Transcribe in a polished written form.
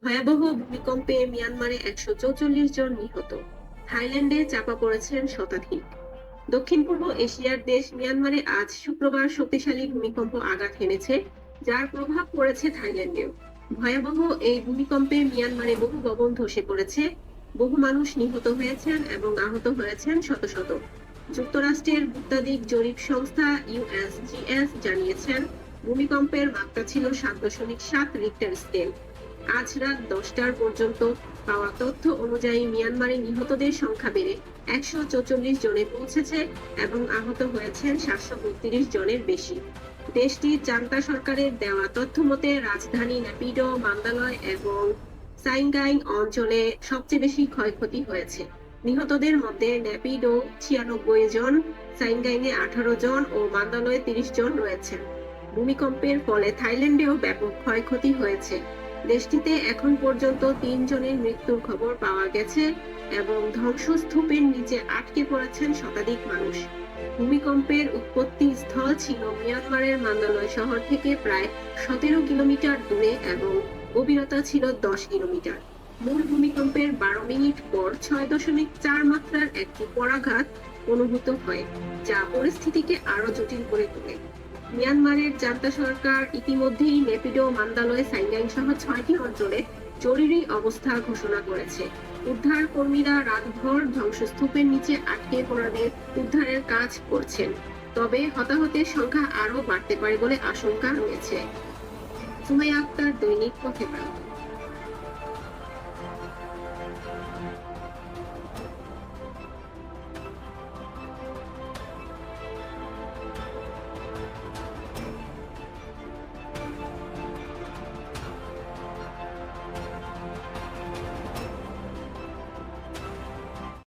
ভয়াবহ ভূমিকম্পে মিয়ানমারে ১৪৪ জন নিহত। থাইল্যান্ডে চাপা পড়েছেন শতাধিক। দক্ষিণ পূর্ব এশিয়ার দেশ মিয়ানমারে আজ শুক্রবার শক্তিশালী ভূমিকম্প আঘাত হেনেছে, যার প্রভাব পড়েছে থাইল্যান্ডেও। ভয়াবহ এই ভূমিকম্পে মিয়ানমারে বহু ভবন ধসে পড়েছে, বহু মানুষ নিহত হয়েছেন এবং আহত হয়েছেন শত শত। যুক্তরাষ্ট্রের ভূতাত্ত্বিক জরিপ সংস্থা ইউএসজিএস জানিয়েছেন, ভূমিকম্পের মাত্রা ছিল ৭.৭ রিক্টার স্কেল। আজ রাত ১০টার পর্যন্ত পাওয়া তথ্য অনুযায়ী মিয়ানমারে নিহতদের সংখ্যা বেড়ে ১৪৪ জনে পৌঁছেছে এবং আহত হয়েছেন ৭৩২ জনের বেশি। দেশটির জান্তা সরকারের দেওয়া তথ্য মতে রাজধানী নেপিডো, মান্দালয় এবং সাইঙ্গাইং অঞ্চলে সবচেয়ে বেশি ক্ষয়ক্ষতি হয়েছে। নিহতদের মধ্যে নেপিডো ৯৬ জন, সাইঙ্গাইংয়ে ১৮ জন ও মান্দালয়ে ৩০ জন রয়েছেন। ভূমিকম্পের ফলে থাইল্যান্ডেও ব্যাপক ক্ষয়ক্ষতি হয়েছে। দেশটিতে এখন পর্যন্ত ৩ জনের মৃত্যুর খবর পাওয়া গেছে এবং ধ্বংসস্তূপের নিচে আটকে পড়েছেন শতাধিক মানুষ। ভূমিকম্পের উৎপত্তি স্থল ছিল মিয়ানমারের মান্দালয় শহর থেকে প্রায় ১৭ কিলোমিটার দূরে এবং গভীরতা ছিল ১০ কিলোমিটার। মূল ভূমিকম্পের ১২ মিনিট পর ৬.৪ মাত্রার একটি পরাঘাত অনুভূত হয়, যা পরিস্থিতিকে আরো জটিল করে তোলে। মিয়ানমারের জান্তা সরকার ইতিমধ্যেই নেপিডো, মান্দালয়, সাইঙ্গাইং সহ ৬টি অঞ্চলে জরুরি অবস্থা ঘোষণা করেছে। উদ্ধার কর্মীরা রাতভর ধ্বংসস্তূপের নিচে আটকে পড়াদের উদ্ধারের কাজ করছেন। তবে হতাহতের সংখ্যা আরো বাড়তে পারে বলে আশঙ্কা রয়েছে। সুমাইয়া আক্তার, দৈনিক পথের প্রান্ত।